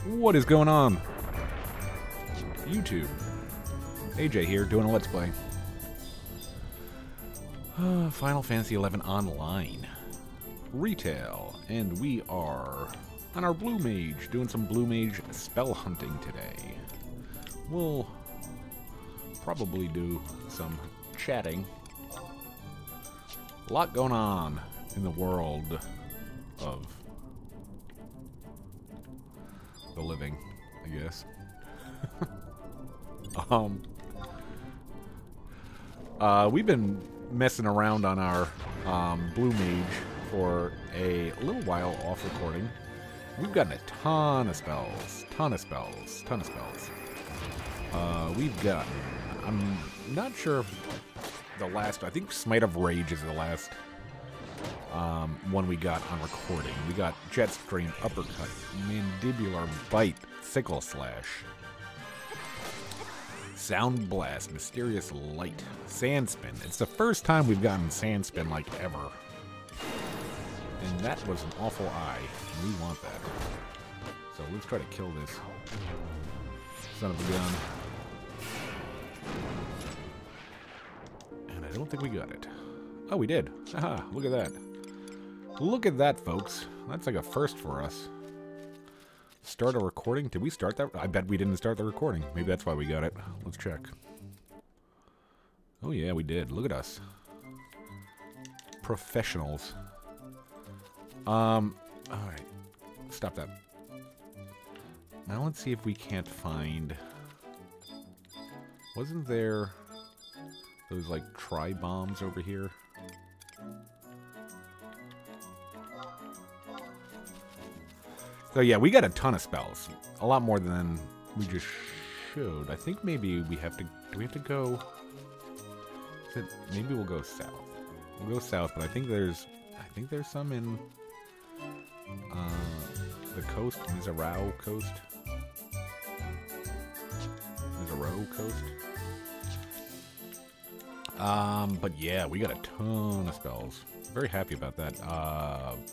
What is going on? YouTube. AJ here, doing a Let's Play. Final Fantasy XI Online. Retail. And we are on our Blue Mage, doing some Blue Mage spell hunting today. We'll probably do some chatting. A lot going on in the world of the living, I guess. We've been messing around on our Blue Mage for a little while off recording. We've gotten a ton of spells. We've gotten, I'm not sure if the last, I think Smite of Rage is the last one we got on recording. We got Jet Strain, Uppercut, Mandibular Bite, Sickle Slash, Sound Blast, Mysterious Light, Sandspin. It's the first time we've gotten Sandspin like ever. And that was an awful eye. We want that. So let's try to kill this son of a gun. And I don't think we got it. Oh, we did. Haha, look at that. Look at that, folks. That's like a first for us. Start a recording? Did we start that? I bet we didn't start the recording. Maybe that's why we got it. Let's check. Oh yeah, we did. Look at us. Professionals. Alright. Stop that. Now let's see if we can't find... Wasn't there those like tri-bombs over here? So yeah, we got a ton of spells. A lot more than we just showed. I think maybe we have to... Do we have to go... Maybe we'll go south. We'll go south, but I think there's some in the coast, Mizarao coast. But yeah, we got a ton of spells. Very happy about that.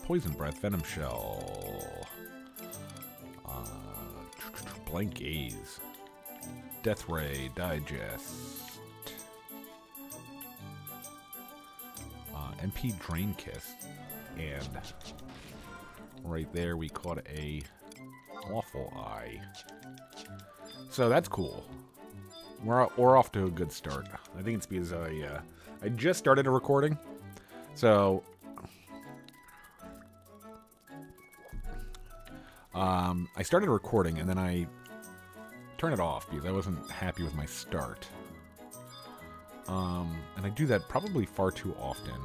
Poison Breath, Venom Shell, Blank Gaze, Death Ray, Digest, MP Drain Kiss, and right there we caught a awful eye. So that's cool. We're off to a good start. I think it's because I just started a recording, so I started recording and then I turned it off because I wasn't happy with my start. And I do that probably far too often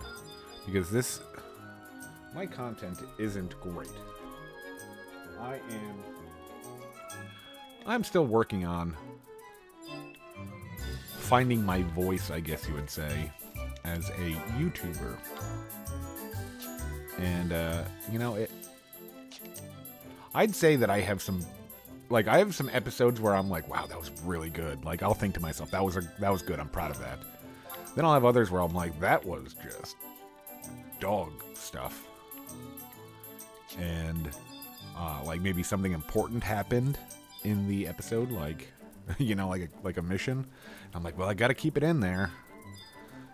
because my content isn't great. I'm still working on finding my voice, I guess you would say, as a YouTuber. And, you know, I'd say that I have some episodes where I'm like, wow, that was really good. Like, I'll think to myself, that was good, I'm proud of that. Then I'll have others where I'm like, that was just dog stuff. And, like, maybe something important happened in the episode, like, you know, like a mission. I'm like, well, I gotta keep it in there,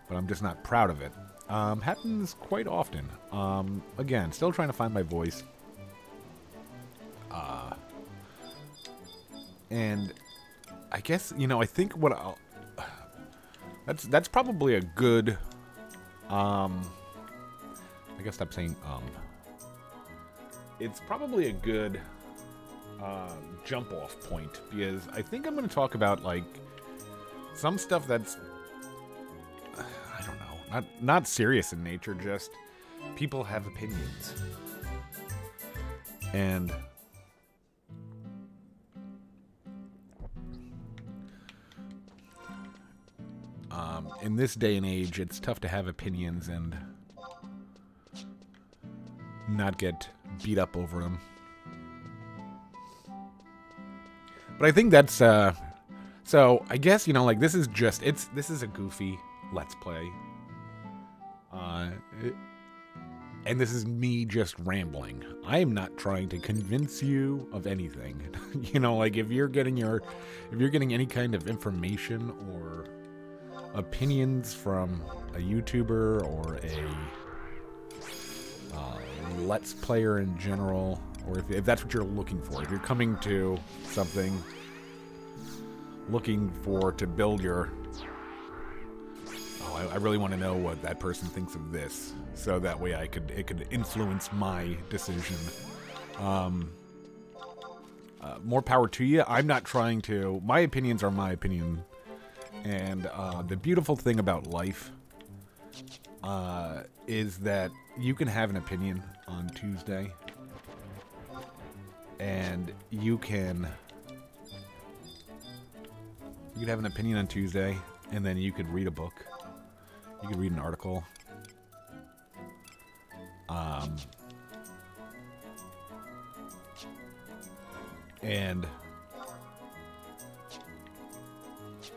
but I'm just not proud of it. Happens quite often. Again, still trying to find my voice. And I guess, you know, I think what I'll... That's probably a good... I gotta stop saying, It's probably a good... jump-off point, because I think I'm going to talk about, like, some stuff that's, I don't know, not serious in nature, just people have opinions. And in this day and age, it's tough to have opinions and not get beat up over them. But I think that's, so I guess, you know, like, this is a goofy Let's Play. And this is me just rambling. I am not trying to convince you of anything. You know, like if you're getting any kind of information or opinions from a YouTuber or a Let's Player in general, or if that's what you're looking for, if you're coming to something looking to build your... Oh, I really want to know what that person thinks of this, so that way it could influence my decision. More power to you. I'm not trying to... My opinions are my opinion. And the beautiful thing about life is that you can have an opinion on Tuesday, and you could have an opinion on Tuesday, and then you could read a book. You could read an article. And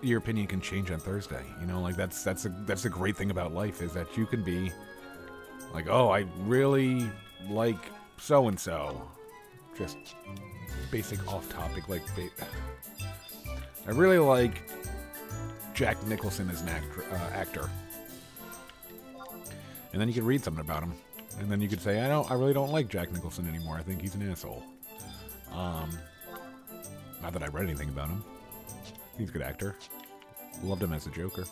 your opinion can change on Thursday. You know, like that's a great thing about life, is that you can be like, oh, I really like so and so. Just basic off topic, like I really like Jack Nicholson as an actor. And then you could read something about him, and then you could say, I really don't like Jack Nicholson anymore. I think he's an asshole. Not that I read anything about him. He's a good actor. Loved him as a Joker.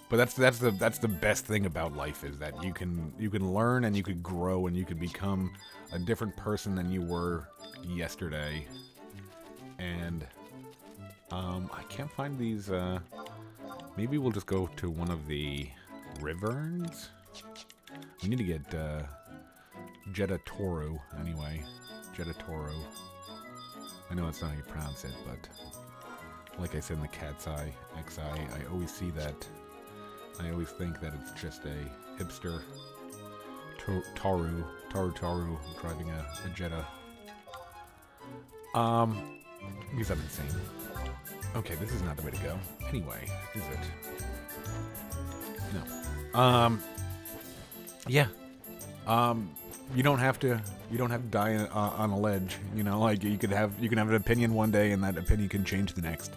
But that's the best thing about life, is that you can learn and you could grow and you could become a different person than you were yesterday. And I can't find these. Maybe we'll just go to one of the Riverns. We need to get Jetta Taru anyway. Jetta Taru. I know that's not how you pronounce it, but like I said in the Cat's Eye XI, I always see that. I always think that it's just a hipster Taru driving a Jetta. Because I'm insane. Okay, this is not the way to go. Anyway, is it? No. Yeah. You don't have to die on a ledge. You know, like you can have an opinion one day, and that opinion can change the next.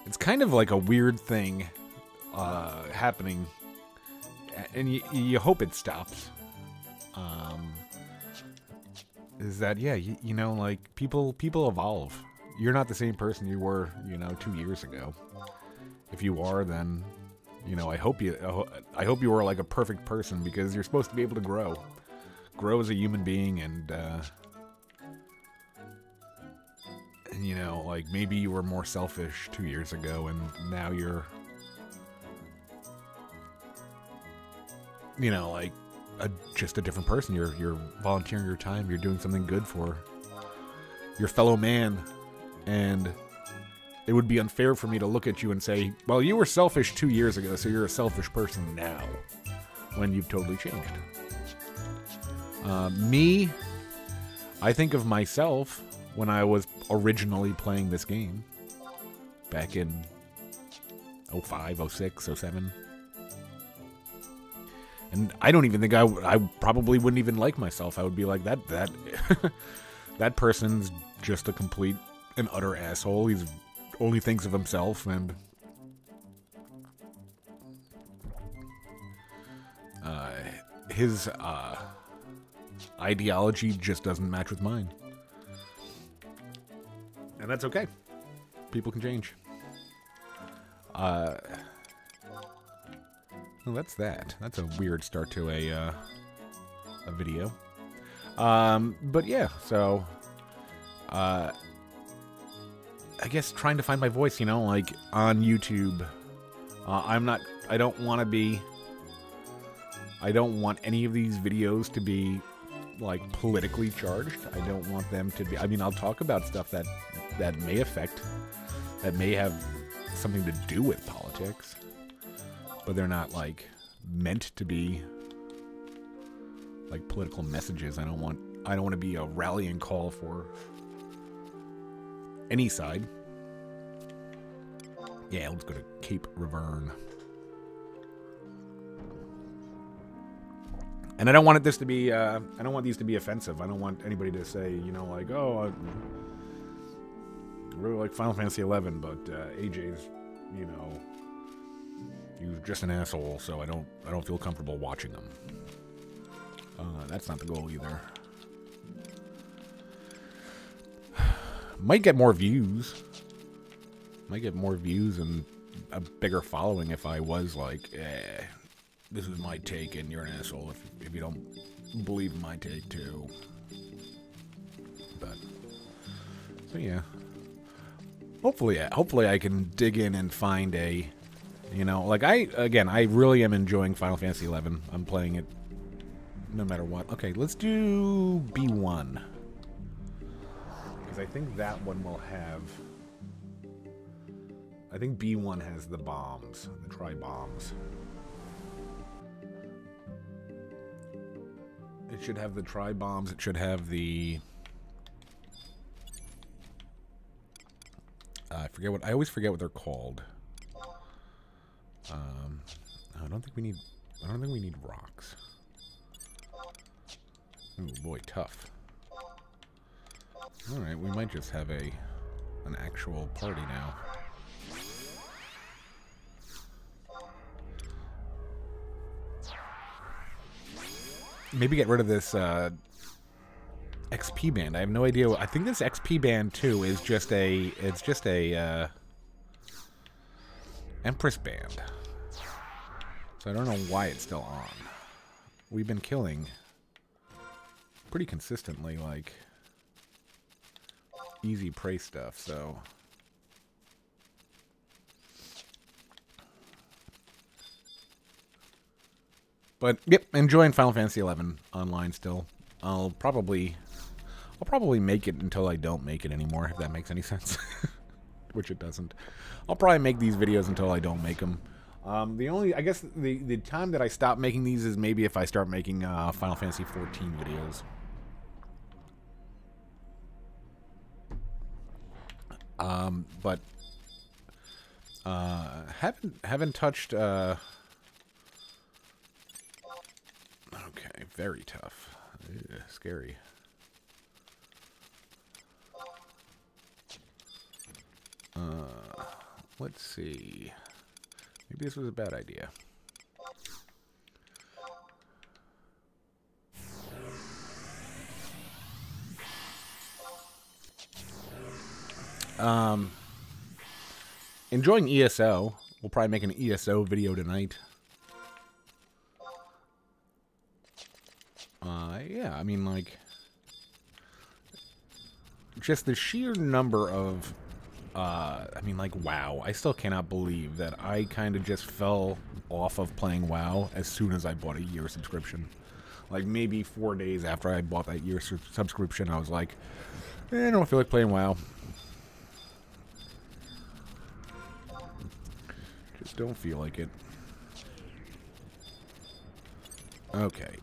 It's kind of like a weird thing happening, and you hope it stops. Is that, yeah, you know, like people evolve. You're not the same person you were, 2 years ago. If you are, then, I hope you are like a perfect person, because you're supposed to be able to grow as a human being, and like maybe you were more selfish 2 years ago, and now you're, like just a different person. You're volunteering your time. You're doing something good for your fellow man, and it would be unfair for me to look at you and say, well, you were selfish 2 years ago, so you're a selfish person now, when you've totally changed. Me, I think of myself when I was originally playing this game, back in 05, 06, 07. And I don't even think I probably wouldn't even like myself. I would be like, that that person's just a complete and utter asshole. He's only thinks of himself, and his ideology just doesn't match with mine. And that's okay. People can change. Well, that's that. That's a weird start to a video. But yeah, so I guess trying to find my voice, like on YouTube. I don't want any of these videos to be like politically charged. I don't want them to be, I'll talk about stuff that may have something to do with politics, but they're not like meant to be like political messages. I don't want to be a rallying call for any side. Yeah, let's go to Cape Reverne. And I don't want this to be, I don't want these to be offensive. I don't want anybody to say, you know, like, oh, I really like Final Fantasy XI, but AJ's, you know, he's just an asshole, so I don't feel comfortable watching him. That's not the goal either. Might get more views. Might get more views and a bigger following if I was like, this is my take and you're an asshole if you don't believe my take too. But so yeah. Hopefully I can dig in and find a, you know, like I really am enjoying Final Fantasy XI. I'm playing it no matter what. Okay, let's do B1. Because I think that one will have, I think B1 has the bombs, the tri-bombs. It should have the tri-bombs. It should have the... I always forget what they're called. I don't think we need rocks. Oh boy, tough. All right, we might just have an actual party now. Maybe get rid of this XP band. I have no idea. I think this XP band too is just a. It's just a Empress band. So I don't know why it's still on. We've been killing pretty consistently, like easy prey stuff. So. But yep, enjoying Final Fantasy XI online still. I'll probably make it until I don't make it anymore, if that makes any sense. Which it doesn't. I'll probably make these videos until I don't make them. I guess the time that I stop making these is maybe if I start making Final Fantasy XIV videos. But haven't touched. Okay, very tough. Ugh, scary. Let's see. Maybe this was a bad idea. Enjoying ESO. We'll probably make an ESO video tonight. Yeah, I mean, like, just the sheer number of, I mean, like, WoW. I still cannot believe that I kind of just fell off of playing WoW as soon as I bought a year subscription. Like, maybe 4 days after I bought that year subscription, I was like, I don't feel like playing WoW. Just don't feel like it. Okay.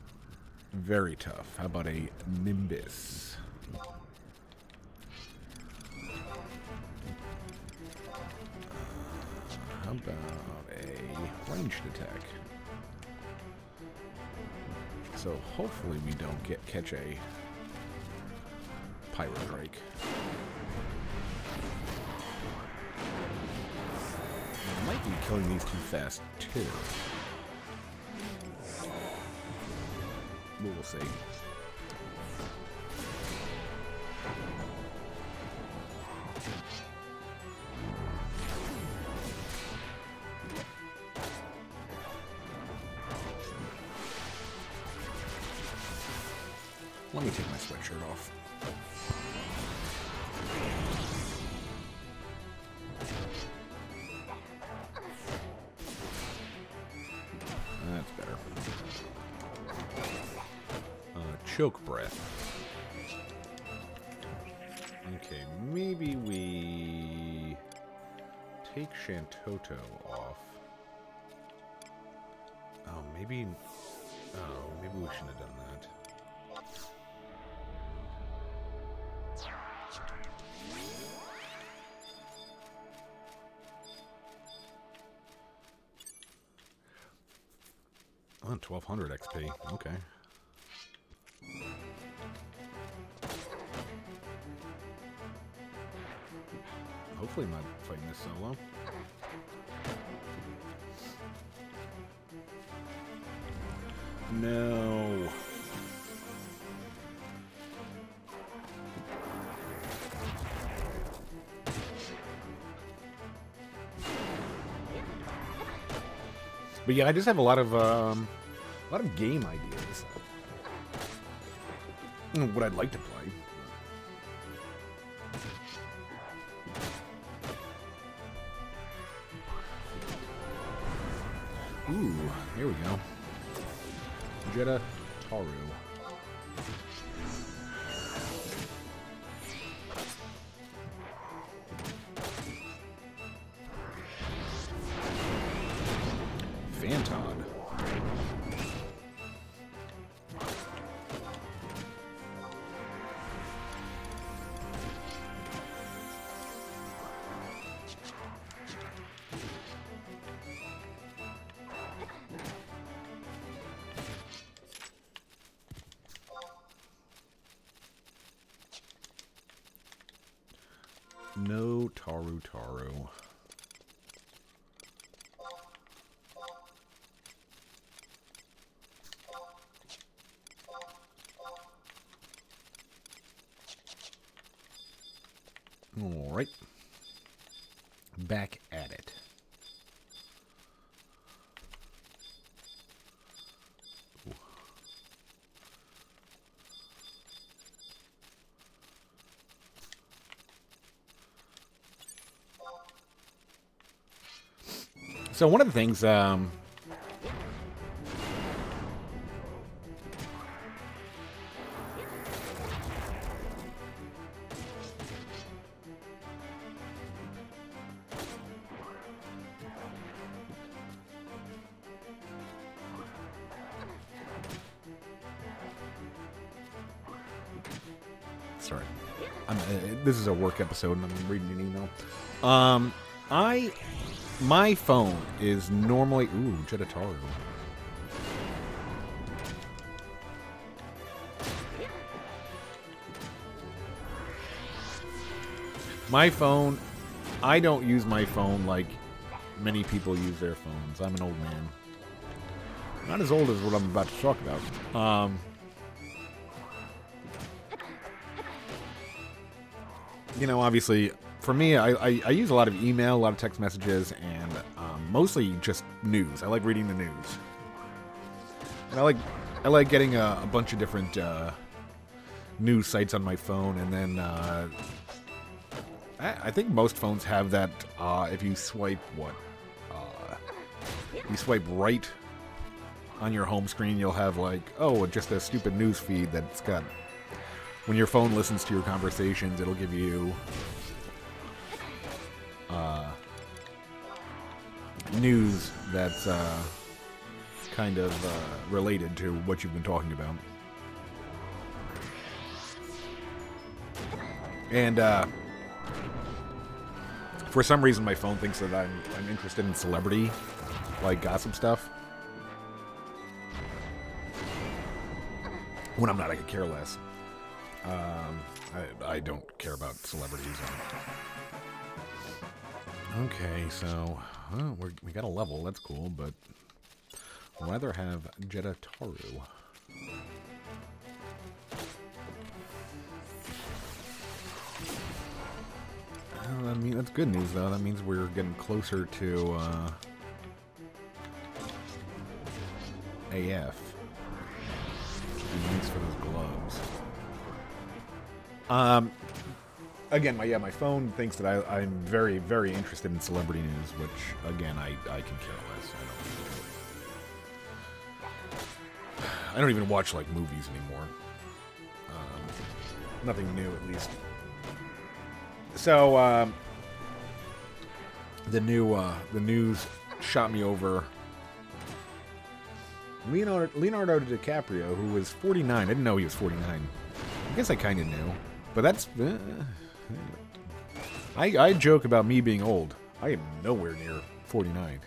Very tough. How about a Nimbus? How about a ranged attack? So hopefully we don't catch a Pyro Drake. I might be killing these too fast too. We'll see. Let me take my sweatshirt off. That's better. Choke breath. Okay, maybe we take Shantoto off. Oh, maybe we shouldn't have done that. Oh, 1200 XP. Okay. Hopefully I'm not fighting this solo. No. But yeah, I just have a lot of game ideas. What I'd like to play. Ooh, here we go. Jetta Taru. Fantod. No Taru Taru. All right. Back at it. Ooh. So one of the things, sorry, this is a work episode and I'm reading an email. My phone is normally... Ooh, Jetta Taru. My phone... I don't use my phone like many people use their phones. I'm an old man. Not as old as what I'm about to talk about. You know, obviously... For me, I use a lot of email, a lot of text messages, and mostly just news. I like reading the news. And I like getting a bunch of different news sites on my phone, and then I think most phones have that. If you swipe you swipe right on your home screen, you'll have like just a stupid news feed that's got. When your phone listens to your conversations, it'll give you. News that's kind of related to what you've been talking about. And for some reason my phone thinks that I'm interested in celebrity, like gossip stuff. When I'm not, I could care less. I don't care about celebrities. Okay, so we got a level. That's cool, but I'd rather have Jetta Taru. I mean, that's good news, though. That means we're getting closer to AF. Thanks for those gloves. Again, my phone thinks that I'm very, very interested in celebrity news, which, again, I can care less. I don't even watch, like, movies anymore. Nothing new, at least. So, the news shot me over Leonardo DiCaprio, who was 49. I didn't know he was 49. I guess I kind of knew. But that's... I joke about me being old. I am nowhere near 49.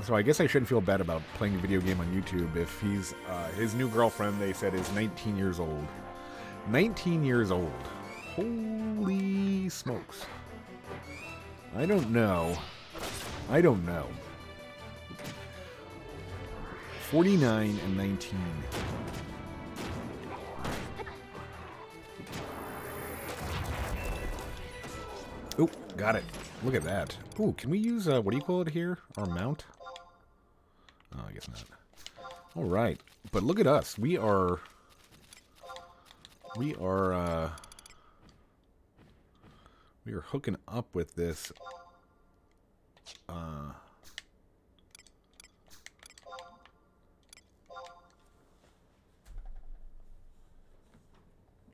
So I guess I shouldn't feel bad about playing a video game on YouTube if he's his new girlfriend, they said, is 19 years old. 19 years old. Holy smokes. I don't know. I don't know. 49 and 19. Oh, got it. Look at that. Ooh, can we use, what do you call it here? Our mount? Oh, I guess not. All right. But look at us. We are hooking up with this,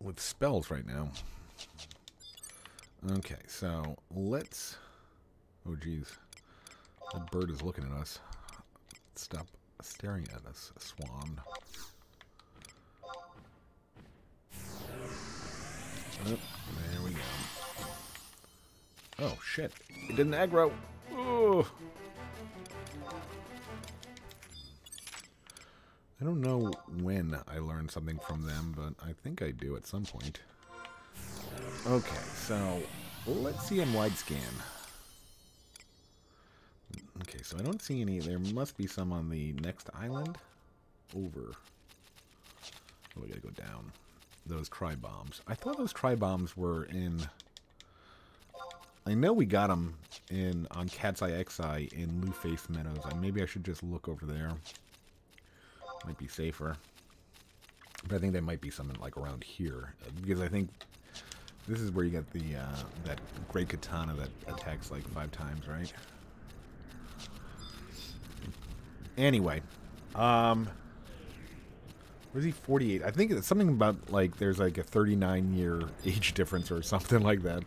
with spells right now. Okay, so let's... Oh, geez. That bird is looking at us. Stop staring at us, swan. Oh, there we go. Oh, shit. It didn't aggro. Oh. I don't know when I learned something from them, but I think I do at some point. Okay, so let's see in wide scan. Okay, so I don't see any. There must be some on the next island. Over. Oh, we gotta go down. Those tri-bombs. I thought those tri-bombs were in... I know we got them on Cat's Eye XI in Luface Meadows. Maybe I should just look over there. Might be safer. But I think there might be something like around here. Because I think this is where you get the that great katana that attacks like 5 times, right? Anyway. Where's he? 48. I think it's something about like there's like a 39-year age difference or something like that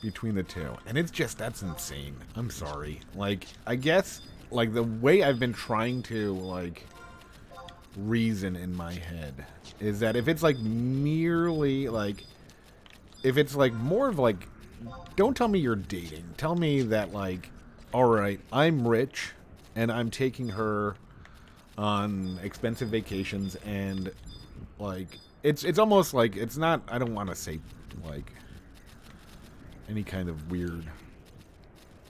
between the two. And it's just, that's insane. I'm sorry. Like, I guess like the way I've been trying to like reason in my head is that if it's like merely like, if it's like more of like, don't tell me you're dating, tell me that like, all right, I'm rich and I'm taking her on expensive vacations, and like it's almost like, it's not, I don't want to say like any kind of weird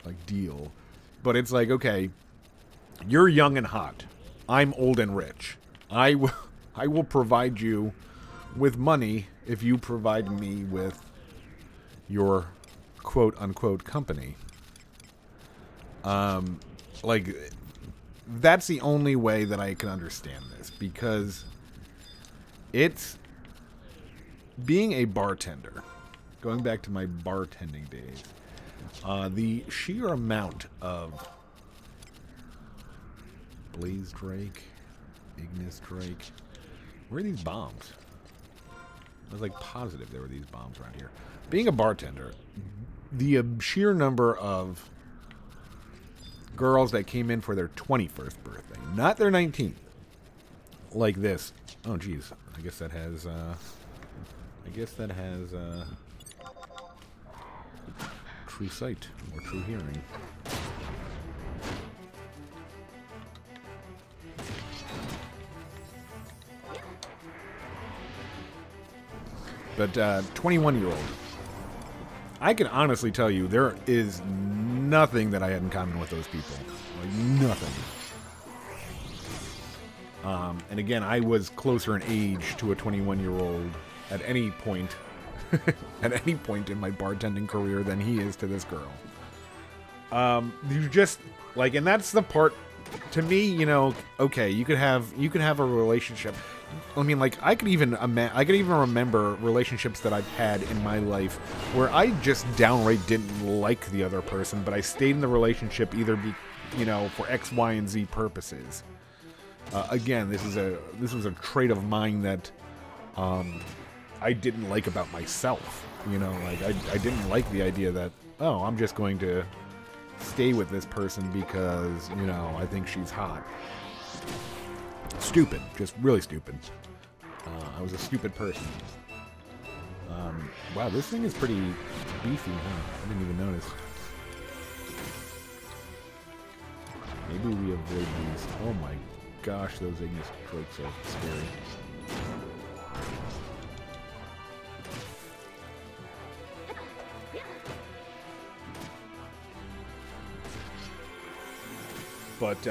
like deal, but it's like, okay, you're young and hot, I'm old and rich. I will provide you with money if you provide me with your quote-unquote company. Like, that's the only way that I can understand this, because it's being a bartender, going back to my bartending days, the sheer amount of Blaze Drake, Ignis Drake. Where are these bombs? I was like positive there were these bombs around here. Being a bartender, the sheer number of girls that came in for their 21st birthday, not their 19th, like this. Oh, geez. I guess that has, true sight or true hearing. But 21-year-old, I can honestly tell you there is nothing that I had in common with those people. Like, nothing. And again, I was closer in age to a 21-year-old at any point, at any point in my bartending career than he is to this girl. You just like, and that's the part. To me, you know, okay, you could have a relationship. I mean, like, I could even remember relationships that I've had in my life where I just downright didn't like the other person, but I stayed in the relationship either for X, Y, and Z purposes. Again, this was a trait of mine that I didn't like about myself. You know, like I didn't like the idea that, oh, I'm just going to stay with this person because, you know, I think she's hot. Stupid. Just really stupid. I was a stupid person. Wow, this thing is pretty beefy, huh? I didn't even notice. Maybe we avoid these. Oh my gosh, those Ignis tropes are scary. But,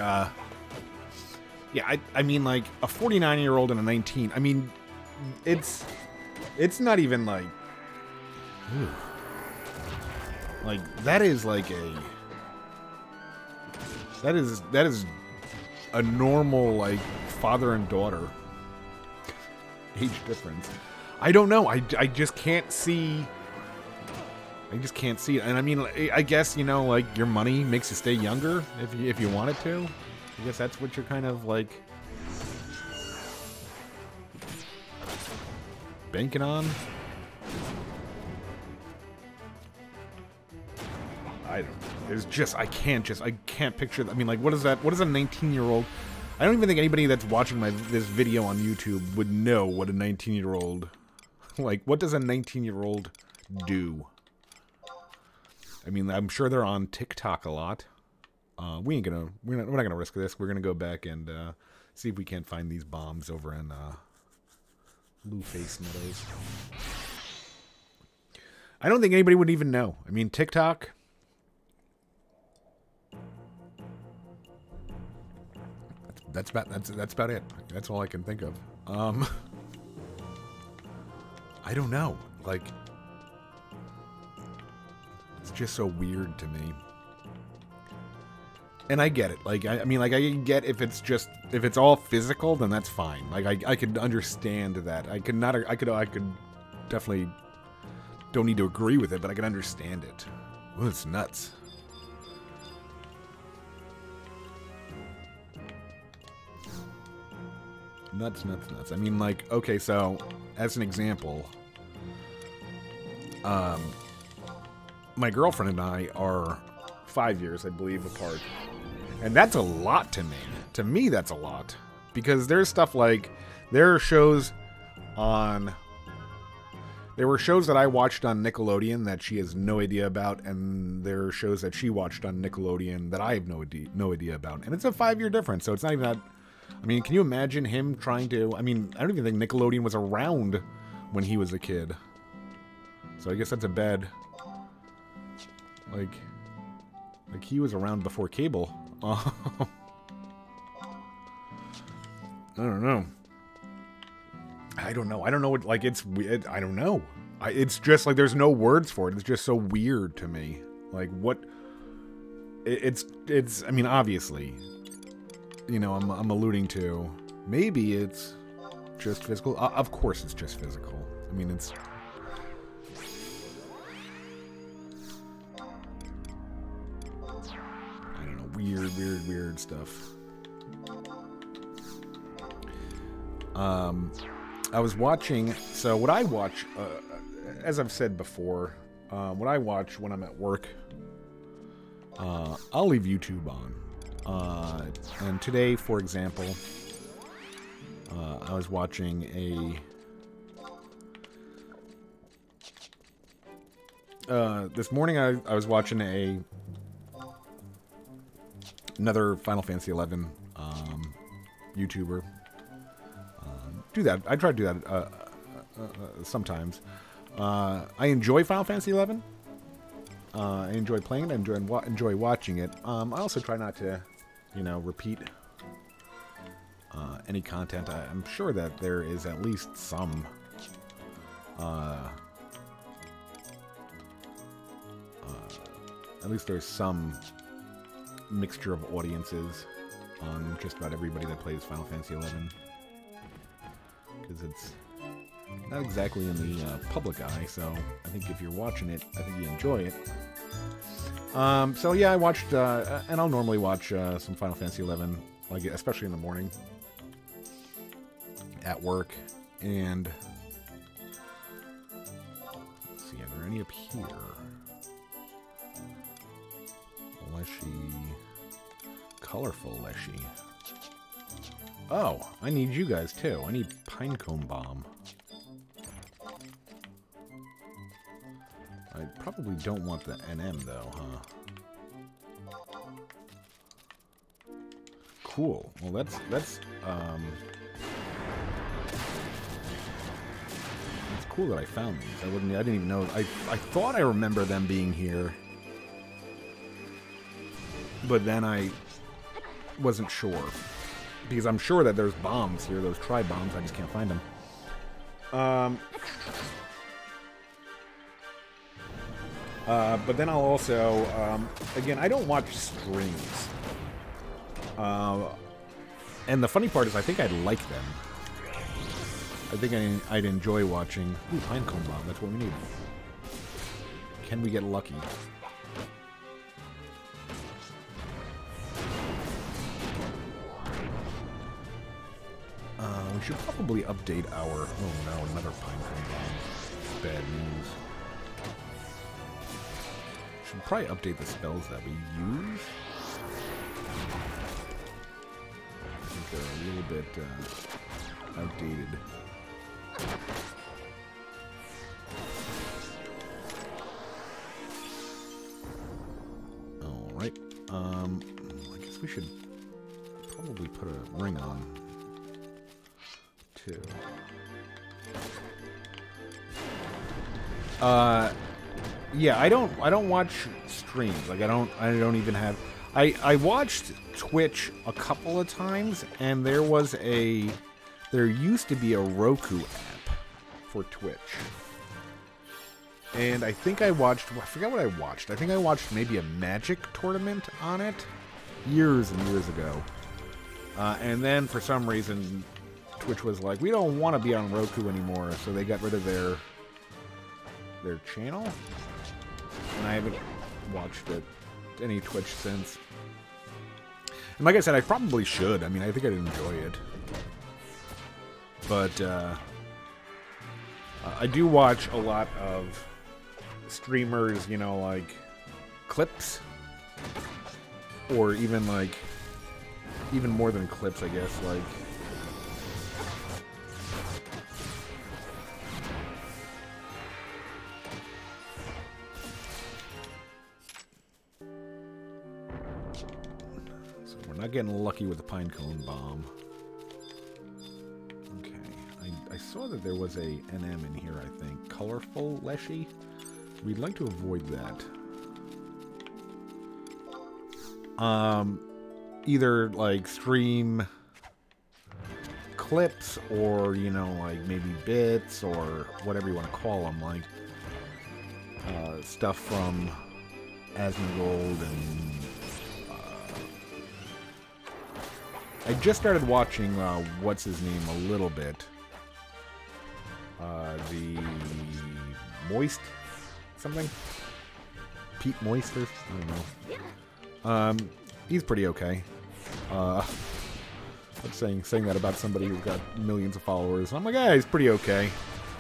yeah, I mean, like, a 49-year-old and a 19, I mean, it's not even, like, ew. Like, that is, like, that is a normal, like, father and daughter age difference. I don't know, I just can't see... I just can't see it. And I mean, I guess, you know, like, your money makes you stay younger if you want it to. I guess that's what you're kind of, like, banking on. I don't know. There's just, I can't picture, I mean, like, what is that? What is a 19-year-old? I don't even think anybody that's watching this video on YouTube would know what a 19-year-old, like, what does a 19-year-old do? I mean, I'm sure they're on TikTok a lot. We're not gonna risk this. We're gonna go back and see if we can't find these bombs over in Blueface Meadows. I don't think anybody would even know. I mean, TikTok. That's about it. That's all I can think of. I don't know. Like, it's just so weird to me. And I get it. Like, I mean, like, I get if it's all physical, then that's fine. Like, I could understand that. I could definitely don't need to agree with it, but I can understand it. Ooh, it's nuts. Nuts. I mean, like, okay, so, as an example, my girlfriend and I are 5 years, I believe, apart. And that's a lot to me. To me, that's a lot. Because there's stuff like, there were shows that I watched on Nickelodeon that she has no idea about, and there are shows that she watched on Nickelodeon that I have no idea about. And it's a 5-year difference, so it's not even that... I mean, can you imagine him trying to... I mean, I don't even think Nickelodeon was around when he was a kid. So I guess that's a bad... Like he was around before cable. I don't know. I don't know what, like, it's weird. I don't know. It's just, like, there's no words for it. It's just so weird to me. Like, what... It's, I mean, obviously, you know, I'm alluding to, maybe it's just physical. Of course it's just physical. I mean, it's... I don't know, weird stuff. I was watching, so what I watch, as I've said before, what I watch when I'm at work, I'll leave YouTube on. And today, for example, I was watching this morning I was watching another Final Fantasy 11 YouTuber. Do that. I try to do that sometimes. I enjoy Final Fantasy 11. I enjoy playing it. I enjoy watching it. I also try not to, you know, repeat any content. I'm sure that there is at least some at least there's some mixture of audiences on just about everybody that plays Final Fantasy 11. Because it's not exactly in the public eye, so I think if you're watching it, I think you enjoy it. So yeah, I watched, and I'll normally watch some Final Fantasy 11, like, especially in the morning, at work, and let's see, are there any up here? Leshy, colorful Leshy. Oh, I need you guys too. I need Pinecone Bomb. I probably don't want the NM though, huh? cool. Well, that's cool that I found these. I didn't even know. I thought I remember them being here, but then I wasn't sure because I'm sure that there's bombs here. Those tri bombs. I just can't find them. But then I'll also again, I don't watch streams. And the funny part is, I think I'd like them. I think I'd enjoy watching. Ooh, pinecone bomb. That's what we need. Can we get lucky? We should probably update our... Oh no, another pinecone bomb. Bad news. Should probably update the spells that we use. I think they're a little bit outdated. Alright. I guess we should probably put a ring on too. Yeah, I don't watch streams. Like I don't even have I watched Twitch a couple of times, and there used to be a Roku app for Twitch. And I think I forgot what I watched. I think I watched maybe a Magic tournament on it years and years ago. And then for some reason, Twitch was like, we don't want to be on Roku anymore, so they got rid of their channel. And I haven't watched any Twitch since. And like I said, I probably should. I mean, I think I'd enjoy it. But I do watch a lot of streamers, you know, like clips, or even more than clips, I guess, like so we're not getting lucky with the pinecone bomb. Okay, I saw that there was a NM in here, I think. Colorful Leshy. We'd like to avoid that. Either like stream clips, or you know, like maybe bits, or whatever you want to call them, like stuff from Asmongold, and I just started watching what's his name a little bit. The Moist something? Pete Moisters? I don't know. He's pretty okay. I'm saying that about somebody who's got millions of followers. I'm like, yeah, he's pretty okay.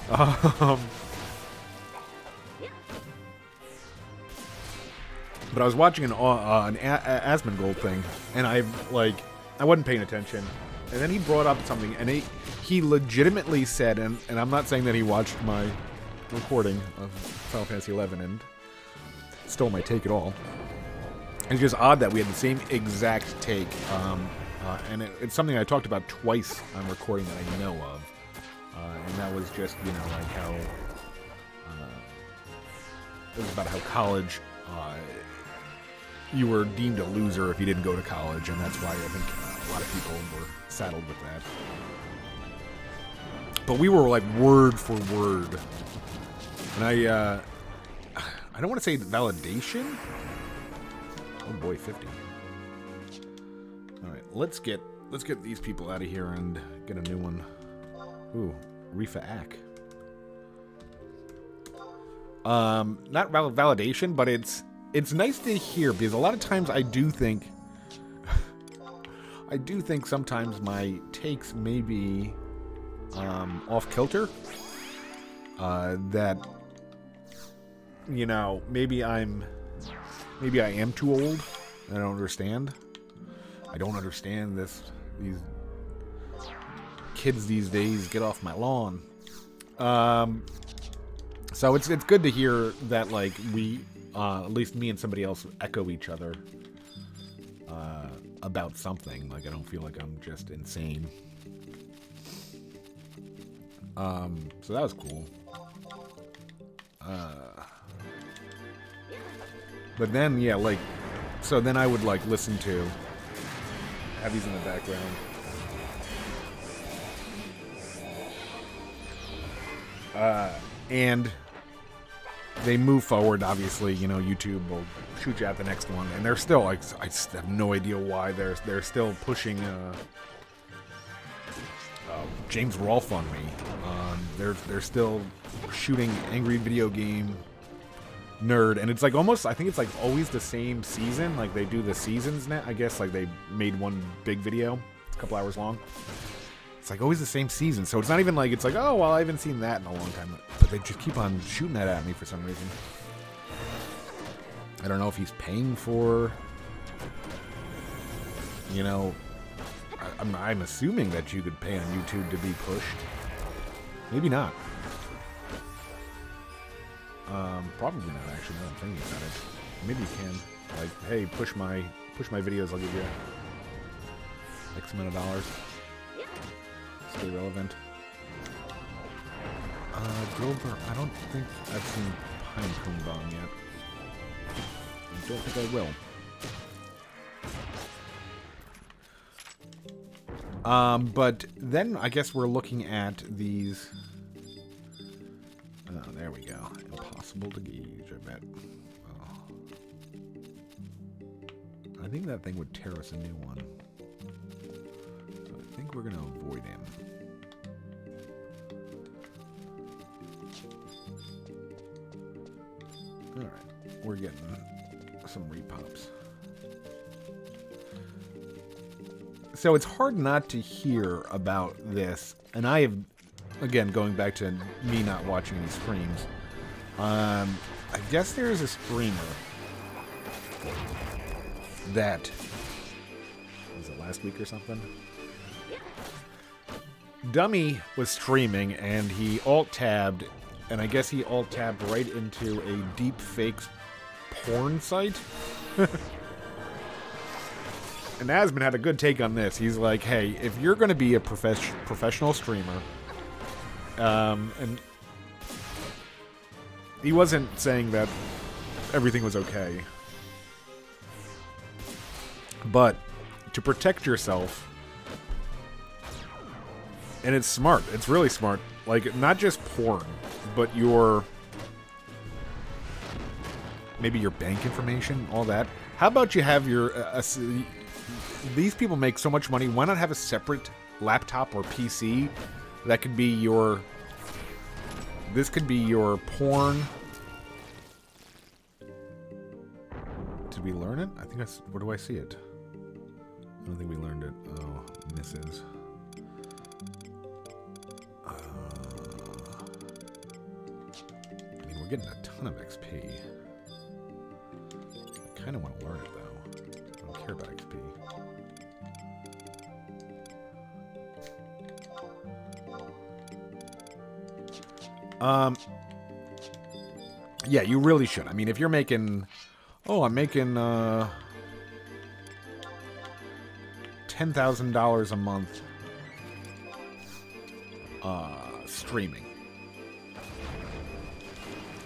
But I was watching an Asmongold thing, and I wasn't paying attention. And then he brought up something, and he legitimately said, and I'm not saying that he watched my recording of Final Fantasy XI and stole my take at all. It's just odd that we had the same exact take, and it's something I talked about twice on recording that I know of, and that was just, you know, like how it was about how college, you were deemed a loser if you didn't go to college, and that's why I think a lot of people were saddled with that. But we were like word for word, and I don't want to say validation. Oh boy, 50. All right, let's get these people out of here and get a new one. Ooh, Rifa Ack. Not validation, but it's nice to hear, because a lot of times I do think sometimes my takes may be off kilter. That, you know, maybe I am too old. I don't understand. I don't understand this. These kids these days, get off my lawn. So it's good to hear that, like, we, at least me and somebody else, echo each other about something. Like, I don't feel like I'm just insane. So that was cool. But then, yeah, like, so then I would, like, listen to, have these in the background. And they move forward, obviously, you know, YouTube will shoot you at the next one. And they're still, like, I just have no idea why they're still pushing, James Rolfe on me. They're still shooting Angry Video Game Nerd, and it's like almost, I think it's like always the same season. Like they do the seasons now. I guess like they made one big video, a couple hours long. It's like always the same season, so it's not even like it's like, oh well, I haven't seen that in a long time. But they just keep on shooting that at me for some reason. I don't know if he's paying for, you know. I'm assuming that you could pay on YouTube to be pushed. Maybe not. Probably not, actually, now I'm thinking about it. Maybe you can. Like, hey, push my videos, I'll give you X amount of dollars. Stay relevant. Grover, I don't think I've seen Pine Cone Bomb yet. I don't think I will. But then I guess we're looking at these. Oh, there we go. Impossible to gauge, I bet. Oh. I think that thing would tear us a new one. So I think we're going to avoid him. Alright, we're getting some repops. So it's hard not to hear about this, and I have, again, going back to me not watching any streams, I guess there is a streamer that, was it last week or something? Dummy was streaming, and he alt-tabbed, and I guess he alt-tabbed right into a deep fakes porn site. And Asman had a good take on this. He's like, hey, if you're going to be a professional streamer, and he wasn't saying that everything was okay, but to protect yourself, and it's smart, it's really smart, like, not just porn, but your, maybe your bank information, all that. How about you have your, these people make so much money, why not have a separate laptop or PC that could be your, this could be your porn. Did we learn it? I think that's, where do I see it? I don't think we learned it. Oh, misses. I mean, we're getting a ton of XP. I kind of want to learn it, though. I don't care about XP. Yeah, you really should. I mean, if you're making, oh, I'm making, $10,000 a month, streaming.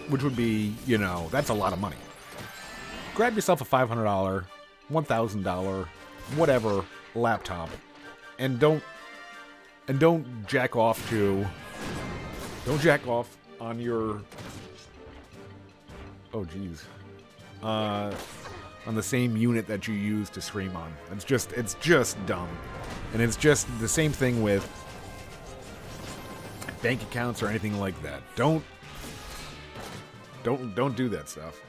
Which would be, you know, that's a lot of money. Grab yourself a $500, $1,000, whatever, laptop, and don't jack off to, don't jack off on your, oh geez, on the same unit that you use to stream on. It's just dumb. And it's just the same thing with bank accounts or anything like that. Don't do that stuff.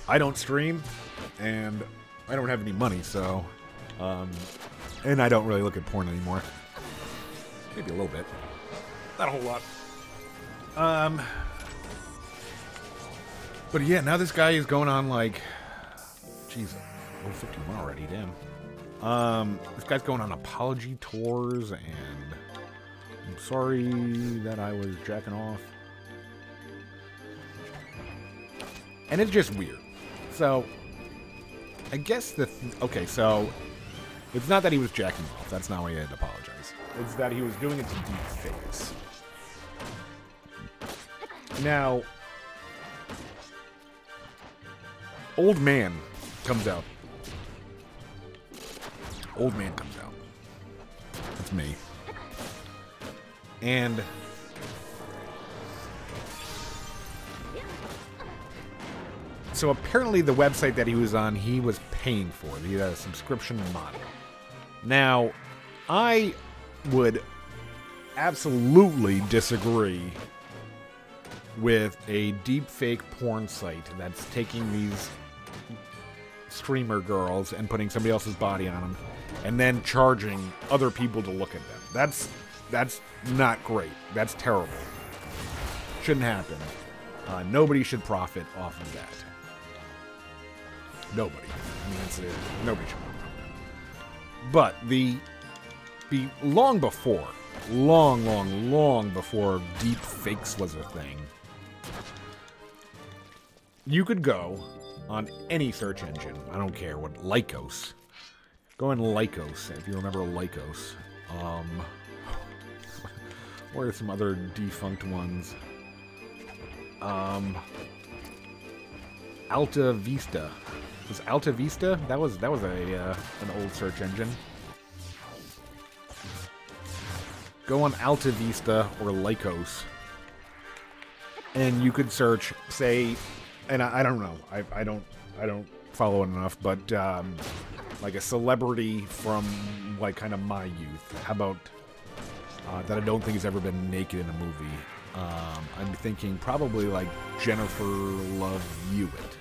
I don't stream, and I don't have any money, so, and I don't really look at porn anymore. Maybe a little bit. Not a whole lot. But yeah, now this guy is going on like, jeez, 51 already, damn. This guy's going on apology tours, and I'm sorry that I was jacking off. And it's just weird. So, I guess okay, so it's not that he was jacking off. That's not why he had to apologize. It's that he was doing it to deep fakes. Now, old man comes out. Old man comes out. That's me. And so apparently the website that he was on, he was paying for. He had a subscription model. Now, I would absolutely disagree with a deepfake porn site that's taking these streamer girls and putting somebody else's body on them and then charging other people to look at them. That's not great. That's terrible. Shouldn't happen. Nobody should profit off of that. Nobody. I mean, nobody should profit off that. But the long before deep fakes was a thing, you could go on any search engine. I don't care what. Lycos. Go on Lycos, if you remember Lycos. Or some other defunct ones. Alta Vista. Was Alta Vista? That was an old search engine. Go on Alta Vista or Lycos, and you could search, say, and I don't know, I don't follow it enough, but like a celebrity from like kind of my youth. How about that I don't think has ever been naked in a movie? I'm thinking probably like Jennifer Love Hewitt.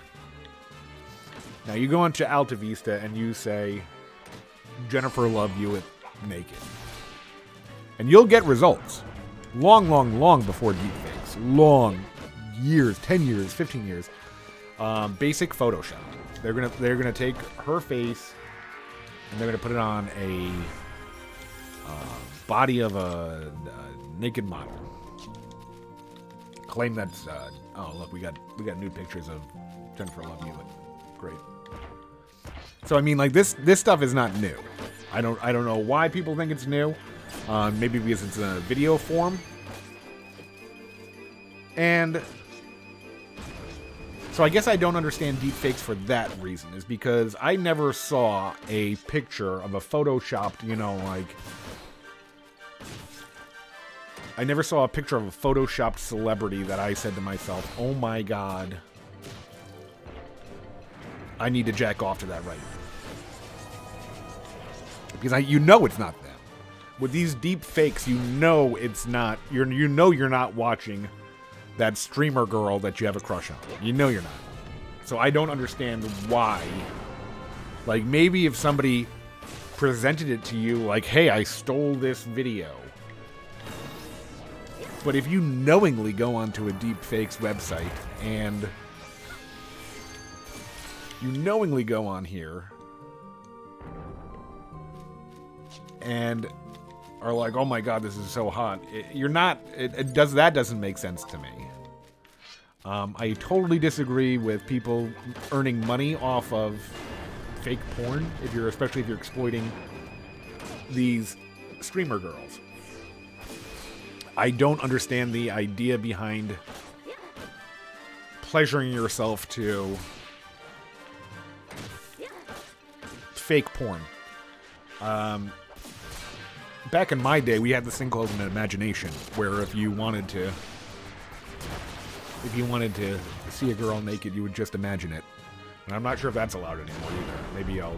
Now you go onto Alta Vista and you say Jennifer Love Hewitt naked, and you'll get results long before deepfakes. Long years, 10 years, 15 years. Basic Photoshop. They're gonna take her face and they're gonna put it on a body of a naked model. Claim that's oh look, we got nude pictures of Jennifer Love Hewitt. Great. So I mean, like this stuff is not new. I don't know why people think it's new. Maybe because it's in a video form. And so I guess I don't understand deepfakes for that reason, is because I never saw a picture of a photoshopped, I never saw a picture of a photoshopped celebrity that I said to myself, oh my god, I need to jack off to that right now. Because you know it's not them. With these deep fakes, you know it's not. You're not watching that streamer girl that you have a crush on. You know you're not. So I don't understand why. Like, maybe if somebody presented it to you like, hey, I stole this video. But if you knowingly go onto a deepfakes website and you knowingly go on here and are like, oh my god, this is so hot. That doesn't make sense to me. I totally disagree with people earning money off of fake porn, especially if you're exploiting these streamer girls. I don't understand the idea behind pleasuring yourself to fake porn. Back in my day, we had this thing called an imagination, where if you wanted to see a girl naked, you would just imagine it. And I'm not sure if that's allowed anymore either. Maybe I'll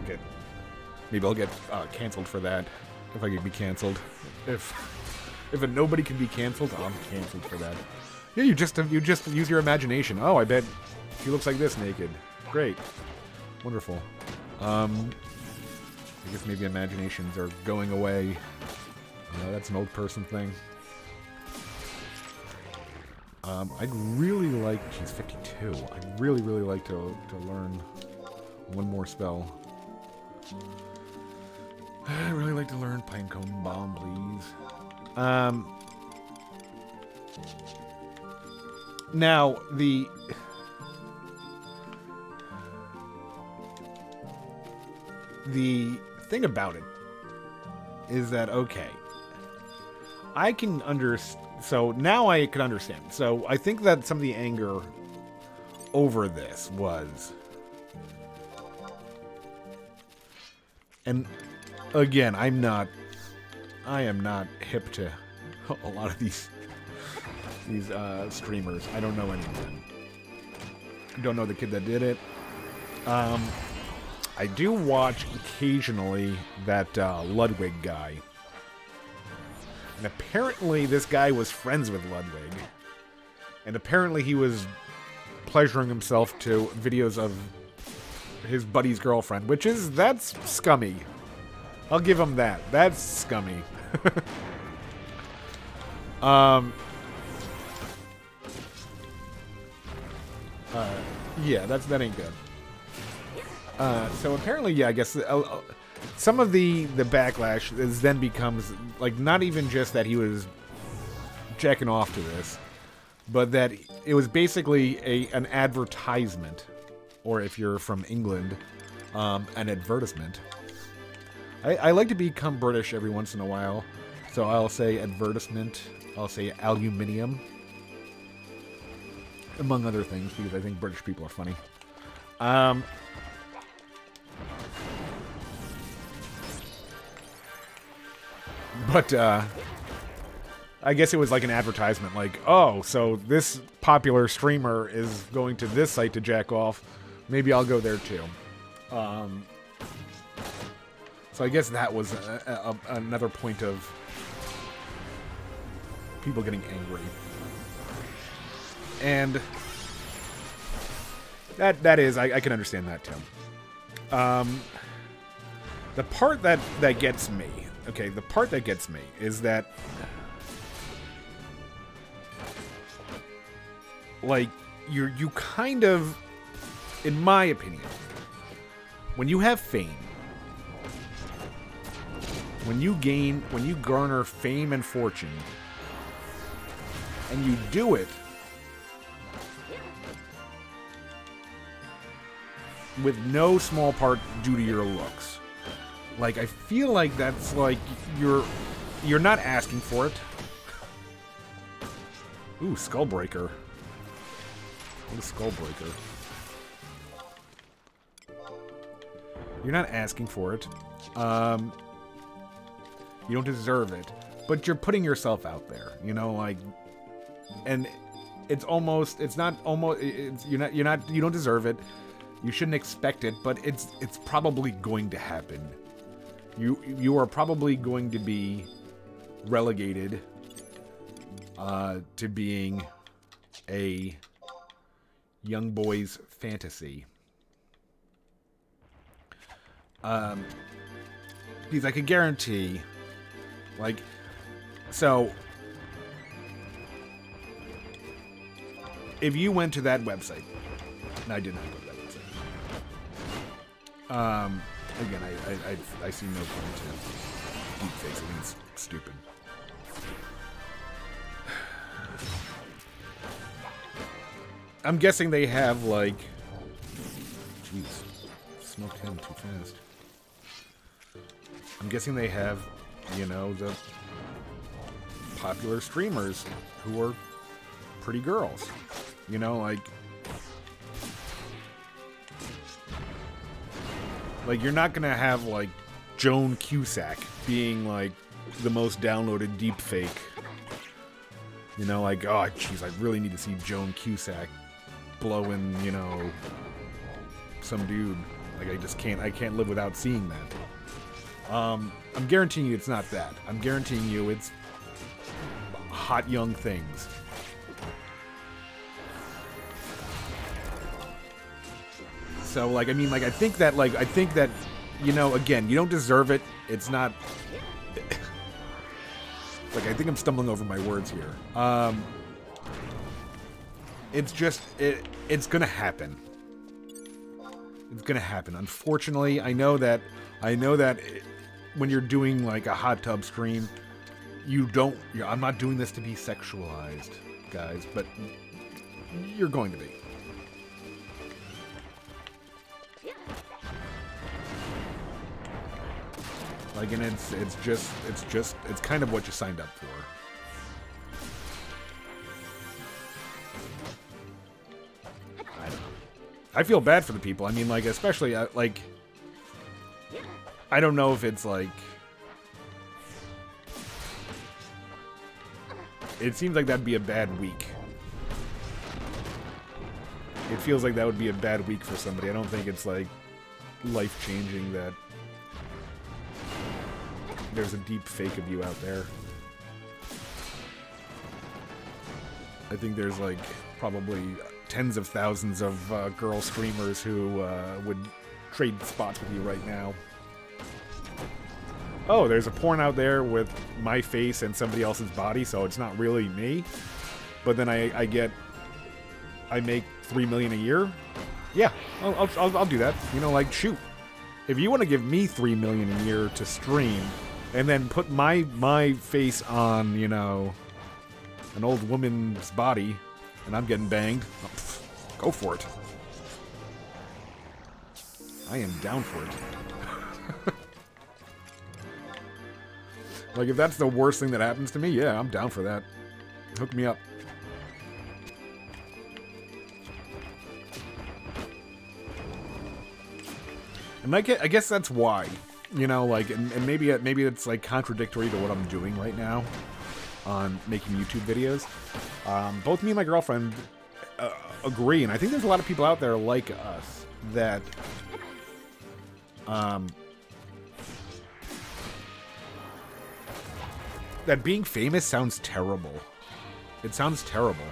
get canceled for that, if I could be canceled. If a nobody can be canceled, I'm canceled for that. Yeah, you just use your imagination. Oh, I bet she looks like this naked. Great, wonderful. I guess maybe imaginations are going away. That's an old person thing. I'd really like... She's 52. I'd really like to learn one more spell. I'd really like to learn Pinecone Bomb, please. Now, the thing about it is that, okay, I can so now I can understand. So I think that some of the anger over this was, and again, I am not hip to a lot of these streamers. I don't know any of them. Don't know the kid that did it. I do watch occasionally that Ludwig guy. And apparently this guy was friends with Ludwig. And apparently he was pleasuring himself to videos of his buddy's girlfriend, that's scummy. I'll give him that. That's scummy. Yeah, that ain't good. So apparently, yeah, I guess some of the backlash then becomes, like, not even just that he was jacking off to this, but that it was basically an advertisement, or if you're from England, an advertisement. I like to become British every once in a while, so I'll say advertisement, I'll say aluminium, among other things, because I think British people are funny. But I guess it was like an advertisement, like, oh, so this popular streamer is going to this site to jack off. Maybe I'll go there too. So I guess that was another point of people getting angry. And that is, I can understand that too. The part that gets me, okay, the part that gets me is that, like, you kind of, in my opinion, when you have fame, when you garner fame and fortune, and you do it with no small part due to your looks, like, I feel like that's like you're not asking for it. Ooh, Skullbreaker. What is Skullbreaker? You're not asking for it. You don't deserve it, but you're putting yourself out there, you know, like, and you don't deserve it. You shouldn't expect it, but it's probably going to happen. You are probably going to be relegated to being a young boy's fantasy. Because I can guarantee, like, so if you went to that website, and I did not go to that website. Again, I see no point to deepfakes. I think it's stupid. I'm guessing they have, like, jeez, smoked him too fast. I'm guessing they have, you know, the popular streamers who are pretty girls. You know, like you're not gonna have, like, Joan Cusack being, like, the most downloaded deepfake. You know, like, oh, jeez, I really need to see Joan Cusack blowing, you know, some dude. Like, I can't live without seeing that. I'm guaranteeing you it's not that. I'm guaranteeing you it's hot young things. So, like, I mean, like, I think that, you know, again, you don't deserve it. It's not... like, I think I'm stumbling over my words here. It's just, it's gonna happen. It's gonna happen. Unfortunately, I know that when you're doing, like, a hot tub stream, I'm not doing this to be sexualized, guys, but you're going to be. Like, and it's kind of what you signed up for. I don't know. I feel bad for the people. I mean, like, especially, like, I don't know if it's, like, it seems like that'd be a bad week. It feels like that would be a bad week for somebody. I don't think it's, like, life-changing that there's a deep fake of you out there. I think there's, like, probably tens of thousands of girl streamers who would trade spots with you right now. Oh, there's a porn out there with my face and somebody else's body, so it's not really me. But then I make $3 million a year. Yeah, I'll do that. You know, like, shoot. If you want to give me $3 million a year to stream, and then put my face on, you know, an old woman's body, and I'm getting banged, go for it. I am down for it. Like, if that's the worst thing that happens to me, yeah, I'm down for that. Hook me up. And I guess that's why, you know, like, and maybe it's, like, contradictory to what I'm doing right now on making YouTube videos. Both me and my girlfriend agree, and I think there's a lot of people out there like us that that being famous sounds terrible. It sounds terrible.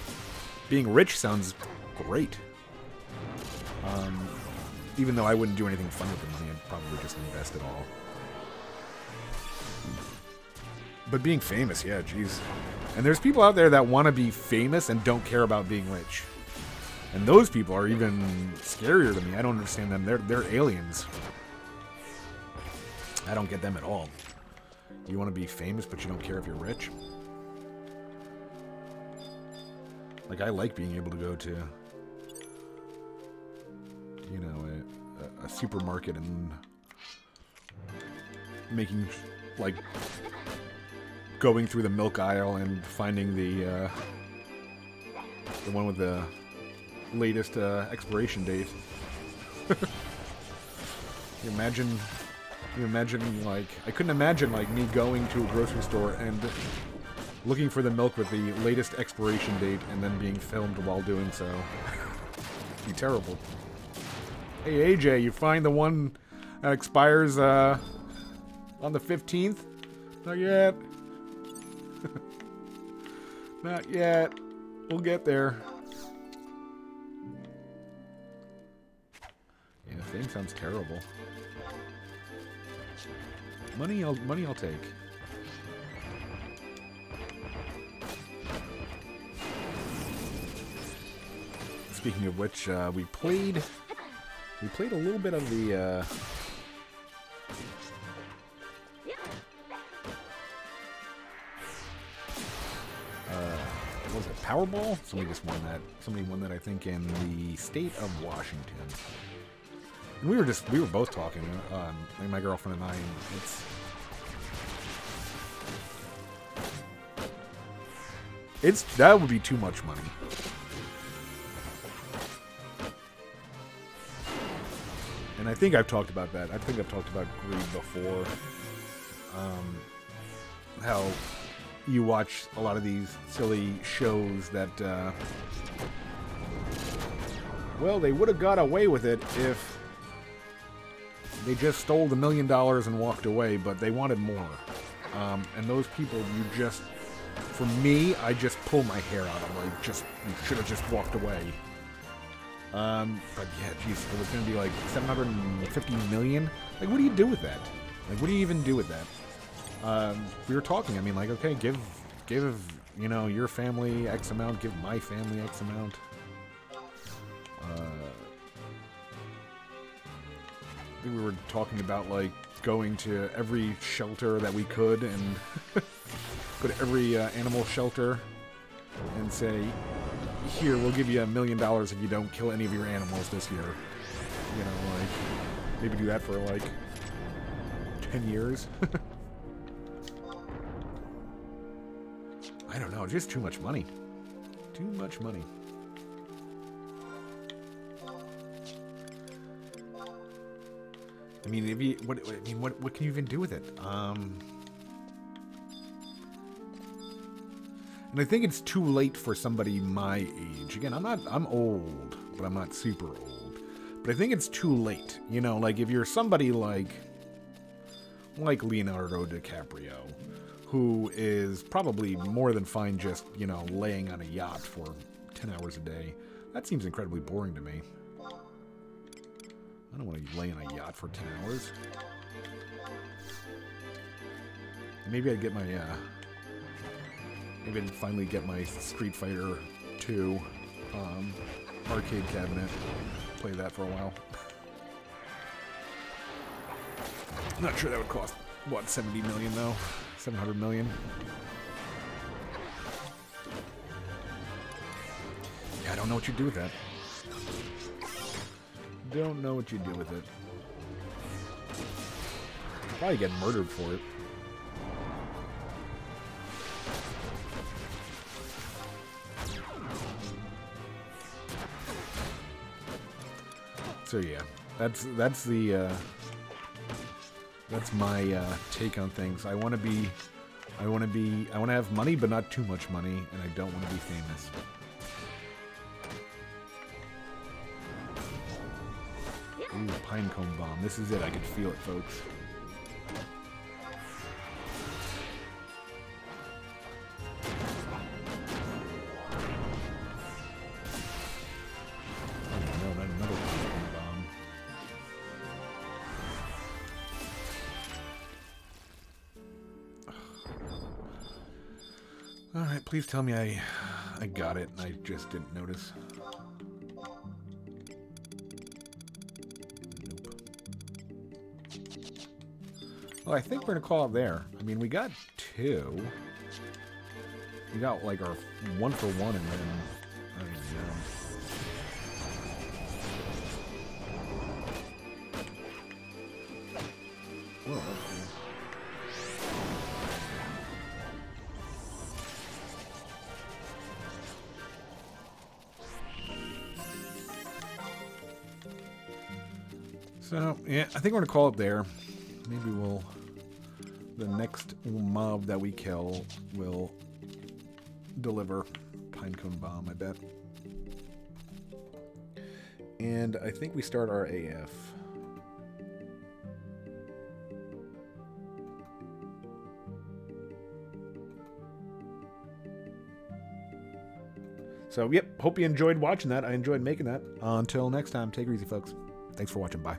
Being rich sounds great. Even though I wouldn't do anything fun with the money, I'd probably just invest it all. But being famous, yeah, geez. And there's people out there that want to be famous and don't care about being rich. And those people are even scarier to me. I don't understand them. They're aliens. I don't get them at all. You want to be famous, but you don't care if you're rich? Like, I like being able to go to, you know, a supermarket and making, like, going through the milk aisle and finding the one with the latest expiration date. You imagine, like, I couldn't imagine, like, me going to a grocery store and looking for the milk with the latest expiration date and then being filmed while doing so. It'd be terrible. Hey, AJ, you find the one that expires on the 15th? Not yet. Not yet. We'll get there. Yeah, fame sounds terrible. Money I'll take. Speaking of which, we played a little bit of the what was it, Powerball? Somebody just won that. Somebody won that, I think, in the state of Washington. And we were both talking, like my girlfriend and I, and that would be too much money. And I think I've talked about that. I think I've talked about greed before. How you watch a lot of these silly shows that, well, they would have got away with it if they just stole the $1 million and walked away, but they wanted more. And those people, for me, I just pull my hair out. I'm like, you should have just walked away. But yeah, geez, it was going to be like 750 million. Like, what do you do with that? Like, what do you even do with that? We were talking, I mean, like, okay, give, you know, your family X amount, give my family X amount. I think we were talking about, like, going to every shelter that we could and go to every animal shelter and say, here, we'll give you $1 million if you don't kill any of your animals this year. You know, like, maybe do that for, like, 10 years. I don't know, just too much money. Too much money. I mean, if you what can you even do with it? And I think it's too late for somebody my age. Again, I'm old, but I'm not super old. But I think it's too late. You know, like if you're somebody like Leonardo DiCaprio, who is probably more than fine just, you know, laying on a yacht for 10 hours a day. That seems incredibly boring to me. I don't want to lay on a yacht for 10 hours. Maybe I'd get my, maybe I'd finally get my Street Fighter 2 arcade cabinet. Play that for a while. I'm not sure that would cost, what, 70 million though? 700 million? Yeah, I don't know what you do with that. Don't know what you do with it. Probably get murdered for it. So yeah, that's my take on things. I want to have money, but not too much money, and I don't want to be famous. Ooh, Pinecone Bomb. This is it. I can feel it, folks. Oh no, not another Pinecone Bomb. Alright, please tell me I got it and I just didn't notice. Well, I think we're going to call it there. I mean, we got 2. We got, like, our 1 for 1, and then... I don't even know. Whoa, so, yeah, I think we're going to call it there. Maybe we'll... The next mob that we kill will deliver Pinecone Bomb, I bet. And I think we start our AF. So, yep, hope you enjoyed watching that. I enjoyed making that. Until next time, take it easy, folks. Thanks for watching. Bye.